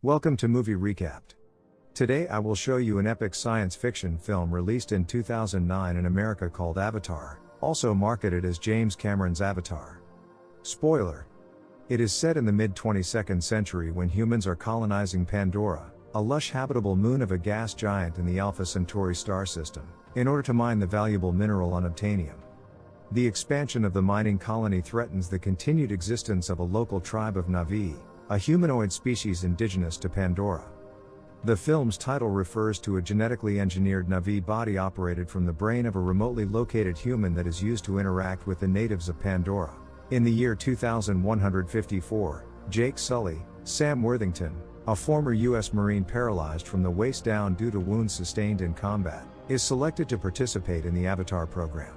Welcome to Movie Recapped. Today I will show you an epic science fiction film released in 2009 in America called Avatar, also marketed as James Cameron's Avatar. Spoiler. It is set in the mid-22nd century when humans are colonizing Pandora, a lush habitable moon of a gas giant in the Alpha Centauri star system, in order to mine the valuable mineral unobtainium. The expansion of the mining colony threatens the continued existence of a local tribe of Na'vi, a humanoid species indigenous to Pandora. The film's title refers to a genetically engineered Na'vi body operated from the brain of a remotely located human that is used to interact with the natives of Pandora. In the year 2154, Jake Sully, Sam Worthington, a former U.S. Marine paralyzed from the waist down due to wounds sustained in combat, is selected to participate in the Avatar program.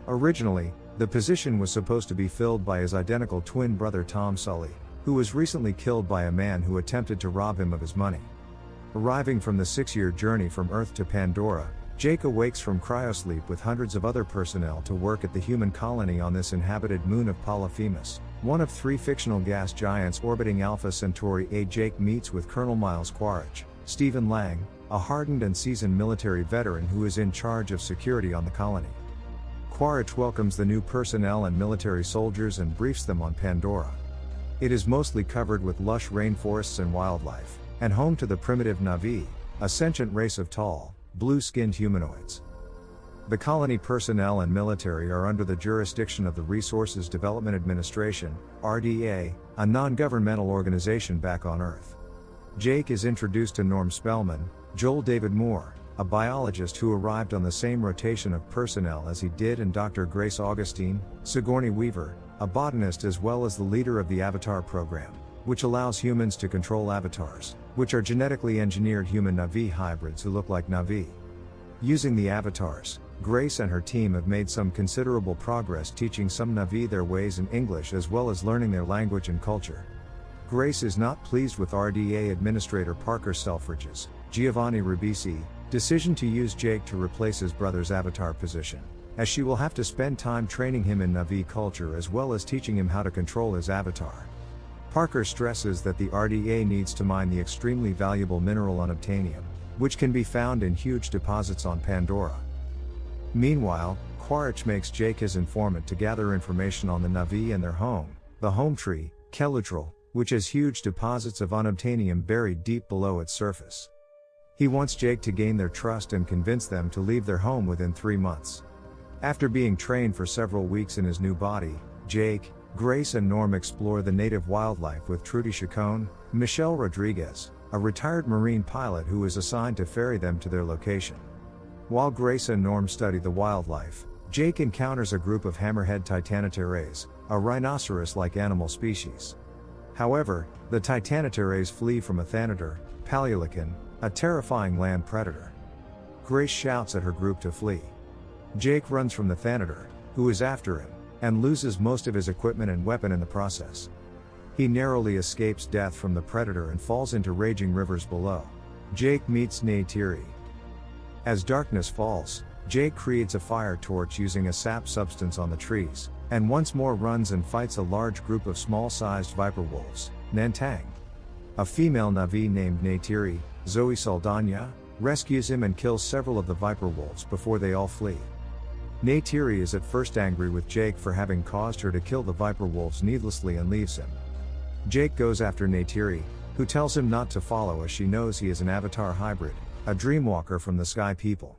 Originally, the position was supposed to be filled by his identical twin brother Tom Sully, who was recently killed by a man who attempted to rob him of his money. Arriving from the 6-year journey from Earth to Pandora, Jake awakes from cryosleep with hundreds of other personnel to work at the human colony on this inhabited moon of Polyphemus, one of 3 fictional gas giants orbiting Alpha Centauri A. Jake meets with Colonel Miles Quaritch, Stephen Lang, a hardened and seasoned military veteran who is in charge of security on the colony. Quaritch welcomes the new personnel and military soldiers and briefs them on Pandora. It is mostly covered with lush rainforests and wildlife, and home to the primitive Na'vi, a sentient race of tall, blue-skinned humanoids. The colony personnel and military are under the jurisdiction of the Resources Development Administration, RDA, a non-governmental organization back on Earth. Jake is introduced to Norm Spellman, Joel David Moore, a biologist who arrived on the same rotation of personnel as he did, and Dr. Grace Augustine, Sigourney Weaver, a botanist as well as the leader of the Avatar program, which allows humans to control avatars, which are genetically engineered human Na'vi hybrids who look like Na'vi. Using the avatars, Grace and her team have made some considerable progress teaching some Na'vi their ways in English as well as learning their language and culture. Grace is not pleased with RDA Administrator Parker Selfridge's, Giovanni Ribisi, decision to use Jake to replace his brother's avatar position, as she will have to spend time training him in Na'vi culture as well as teaching him how to control his avatar. Parker stresses that the RDA needs to mine the extremely valuable mineral unobtainium, which can be found in huge deposits on Pandora. Meanwhile, Quaritch makes Jake his informant to gather information on the Na'vi and their home, the home tree, Kelutral, which has huge deposits of unobtainium buried deep below its surface. He wants Jake to gain their trust and convince them to leave their home within 3 months. After being trained for several weeks in his new body, Jake, Grace and Norm explore the native wildlife with Trudy Chacon, Michelle Rodriguez, a retired Marine pilot who is assigned to ferry them to their location. While Grace and Norm study the wildlife, Jake encounters a group of hammerhead Titanoteraes, a rhinoceros-like animal species. However, the Titanoteraes flee from a Thanator, Paleolican, a terrifying land predator. Grace shouts at her group to flee. Jake runs from the Thanator, who is after him, and loses most of his equipment and weapon in the process. He narrowly escapes death from the predator and falls into raging rivers below. Jake meets Neytiri. As darkness falls, Jake creates a fire torch using a sap substance on the trees, and once more runs and fights a large group of small-sized viper wolves, Nantang. A female Na'vi named Neytiri, Zoe Saldana, rescues him and kills several of the viper wolves before they all flee. Neytiri is at first angry with Jake for having caused her to kill the viper wolves needlessly and leaves him. Jake goes after Neytiri, who tells him not to follow as she knows he is an avatar hybrid, a dreamwalker from the Sky People.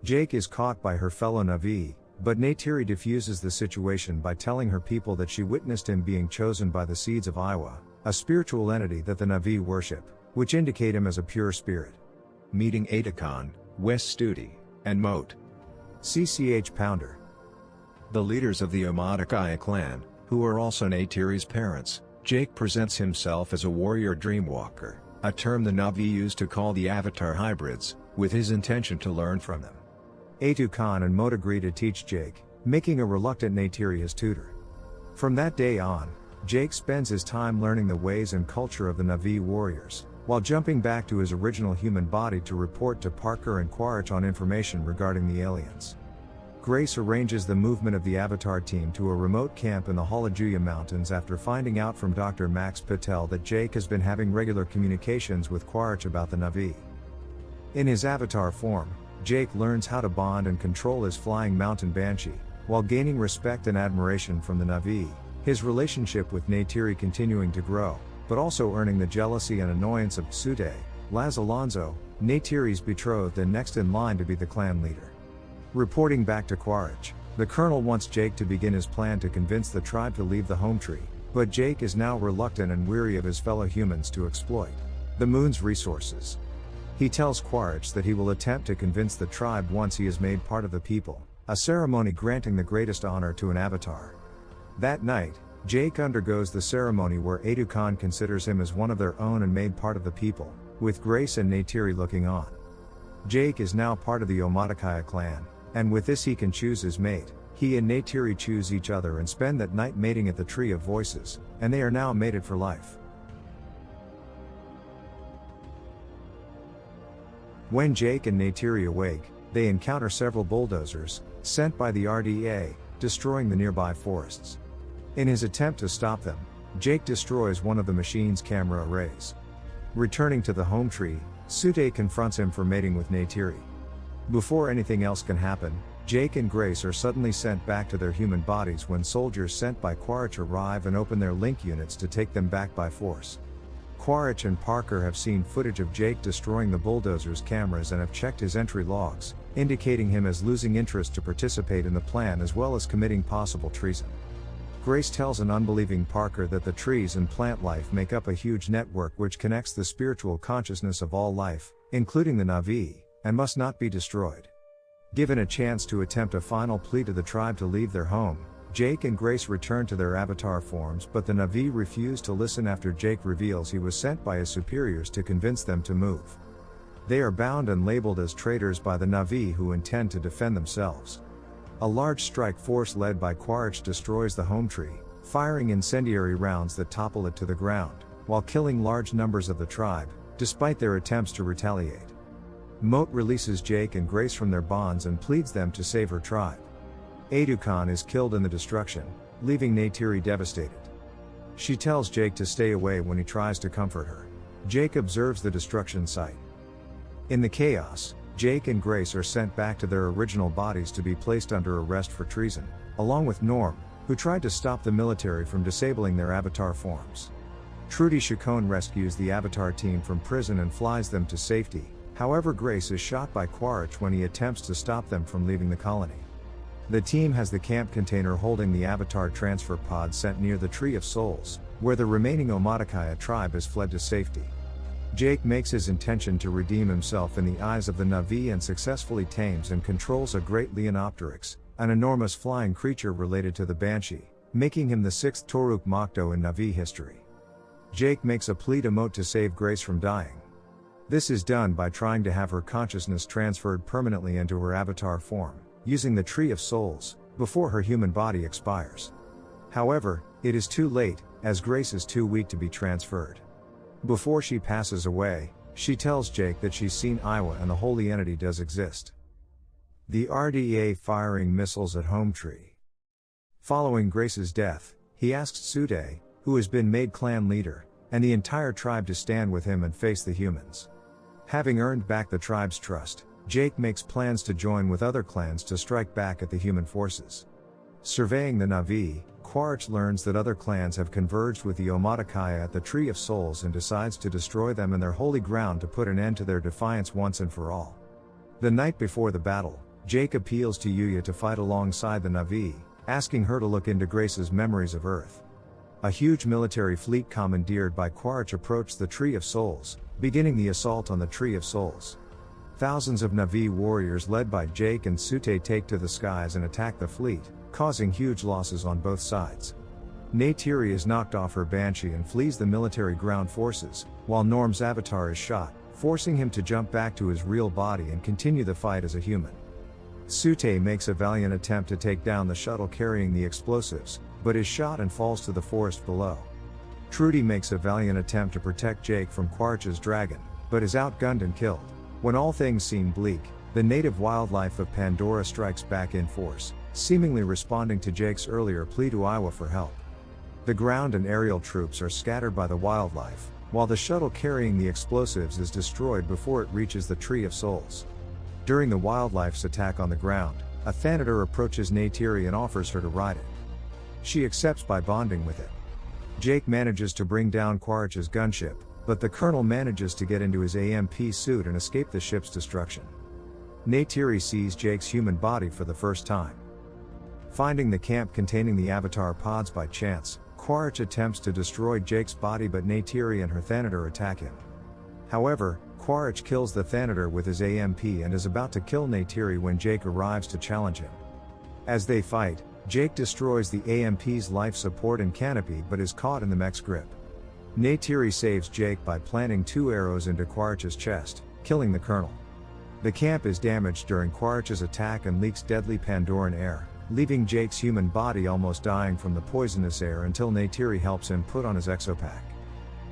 Jake is caught by her fellow Na'vi, but Neytiri diffuses the situation by telling her people that she witnessed him being chosen by the Seeds of Iwa, a spiritual entity that the Na'vi worship, which indicate him as a pure spirit. Meeting Adakon, Wes Studi, and Moat. CCH Pounder. The leaders of the Omadakaya clan, who are also Neytiri's parents, Jake presents himself as a warrior dreamwalker, a term the Na'vi use to call the avatar hybrids, with his intention to learn from them. Atu Khan and Moat agree to teach Jake, making a reluctant Neytiri his tutor. From that day on, Jake spends his time learning the ways and culture of the Na'vi warriors, while jumping back to his original human body to report to Parker and Quaritch on information regarding the aliens. Grace arranges the movement of the Avatar team to a remote camp in the Halajuya Mountains after finding out from Dr. Max Patel that Jake has been having regular communications with Quaritch about the Na'vi. In his Avatar form, Jake learns how to bond and control his flying mountain banshee, while gaining respect and admiration from the Na'vi, his relationship with Neytiri continuing to grow, but also earning the jealousy and annoyance of Sute, Laz Alonso, Neytiri's betrothed and next in line to be the clan leader. Reporting back to Quaritch, the colonel wants Jake to begin his plan to convince the tribe to leave the home tree, but Jake is now reluctant and weary of his fellow humans to exploit the moon's resources. He tells Quaritch that he will attempt to convince the tribe once he is made part of the people, a ceremony granting the greatest honor to an avatar. That night, Jake undergoes the ceremony where Adu Khan considers him as one of their own and made part of the people, with Grace and Neytiri looking on. Jake is now part of the Omaticaya clan, and with this he can choose his mate. He and Neytiri choose each other and spend that night mating at the Tree of Voices, and they are now mated for life. When Jake and Neytiri awake, they encounter several bulldozers, sent by the RDA, destroying the nearby forests. In his attempt to stop them, Jake destroys one of the machine's camera arrays. Returning to the home tree, Sute confronts him for mating with Neytiri. Before anything else can happen, Jake and Grace are suddenly sent back to their human bodies when soldiers sent by Quaritch arrive and open their link units to take them back by force. Quaritch and Parker have seen footage of Jake destroying the bulldozer's cameras and have checked his entry logs, indicating him as losing interest to participate in the plan as well as committing possible treason. Grace tells an unbelieving Parker that the trees and plant life make up a huge network which connects the spiritual consciousness of all life, including the Na'vi, and must not be destroyed. Given a chance to attempt a final plea to the tribe to leave their home, Jake and Grace return to their avatar forms, but the Na'vi refuse to listen after Jake reveals he was sent by his superiors to convince them to move. They are bound and labeled as traitors by the Na'vi who intend to defend themselves. A large strike force led by Quaritch destroys the home tree, firing incendiary rounds that topple it to the ground, while killing large numbers of the tribe, despite their attempts to retaliate. Moat releases Jake and Grace from their bonds and pleads them to save her tribe. Adu Khan is killed in the destruction, leaving Neytiri devastated. She tells Jake to stay away when he tries to comfort her. Jake observes the destruction site. In the chaos, Jake and Grace are sent back to their original bodies to be placed under arrest for treason, along with Norm, who tried to stop the military from disabling their avatar forms. Trudy Chacon rescues the avatar team from prison and flies them to safety. However, Grace is shot by Quaritch when he attempts to stop them from leaving the colony. The team has the camp container holding the Avatar transfer pod sent near the Tree of Souls, where the remaining Omaticaya tribe has fled to safety. Jake makes his intention to redeem himself in the eyes of the Na'vi and successfully tames and controls a great Leonopteryx, an enormous flying creature related to the Banshee, making him the 6th Toruk Makto in Na'vi history. Jake makes a plea to Moat to save Grace from dying. This is done by trying to have her consciousness transferred permanently into her avatar form, using the Tree of Souls, before her human body expires. However, it is too late, as Grace is too weak to be transferred. Before she passes away, she tells Jake that she's seen Iwa and the holy entity does exist. The RDA firing missiles at Home Tree. Following Grace's death, he asks Sute, who has been made clan leader, and the entire tribe to stand with him and face the humans. Having earned back the tribe's trust, Jake makes plans to join with other clans to strike back at the human forces. Surveying the Na'vi, Quaritch learns that other clans have converged with the Omaticaya at the Tree of Souls and decides to destroy them and their holy ground to put an end to their defiance once and for all. The night before the battle, Jake appeals to Yuya to fight alongside the Na'vi, asking her to look into Grace's memories of Earth. A huge military fleet commandeered by Quaritch approached the Tree of Souls, beginning the assault on the Tree of Souls. Thousands of Na'vi warriors led by Jake and Sute take to the skies and attack the fleet, causing huge losses on both sides. Neytiri is knocked off her Banshee and flees the military ground forces, while Norm's avatar is shot, forcing him to jump back to his real body and continue the fight as a human. Sute makes a valiant attempt to take down the shuttle carrying the explosives, but is shot and falls to the forest below. Trudy makes a valiant attempt to protect Jake from Quaritch's dragon, but is outgunned and killed. When all things seem bleak, The native wildlife of Pandora strikes back in force, seemingly responding to Jake's earlier plea to Iowa for help. The ground and aerial troops are scattered by the wildlife, while the shuttle carrying the explosives is destroyed before it reaches the Tree of Souls. During the wildlife's attack on the ground, a Thanator approaches Neytiri and offers her to ride it. She accepts by bonding with it. Jake manages to bring down Quaritch's gunship, but the Colonel manages to get into his AMP suit and escape the ship's destruction. Neytiri sees Jake's human body for the first time. Finding the camp containing the Avatar pods by chance, Quaritch attempts to destroy Jake's body, but Neytiri and her Thanator attack him. However, Quaritch kills the Thanator with his AMP and is about to kill Neytiri when Jake arrives to challenge him. As they fight, Jake destroys the AMP's life support and canopy but is caught in the mech's grip. Neytiri saves Jake by planting 2 arrows into Quaritch's chest, killing the Colonel. The camp is damaged during Quaritch's attack and leaks deadly Pandoran air, leaving Jake's human body almost dying from the poisonous air until Neytiri helps him put on his exopack.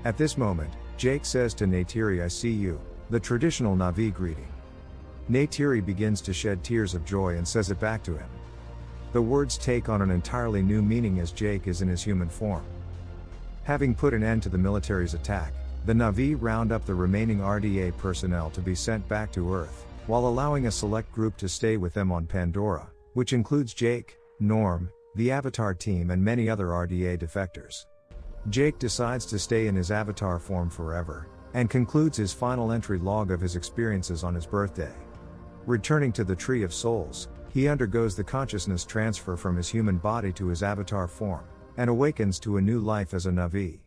At this moment, Jake says to Neytiri, "I see you," the traditional Na'vi greeting. Neytiri begins to shed tears of joy and says it back to him. The words take on an entirely new meaning as Jake is in his human form. Having put an end to the military's attack, the Na'vi round up the remaining RDA personnel to be sent back to Earth, while allowing a select group to stay with them on Pandora, which includes Jake, Norm, the Avatar team and many other RDA defectors. Jake decides to stay in his Avatar form forever, and concludes his final entry log of his experiences on his birthday. Returning to the Tree of Souls, he undergoes the consciousness transfer from his human body to his Avatar form, and awakens to a new life as a Na'vi.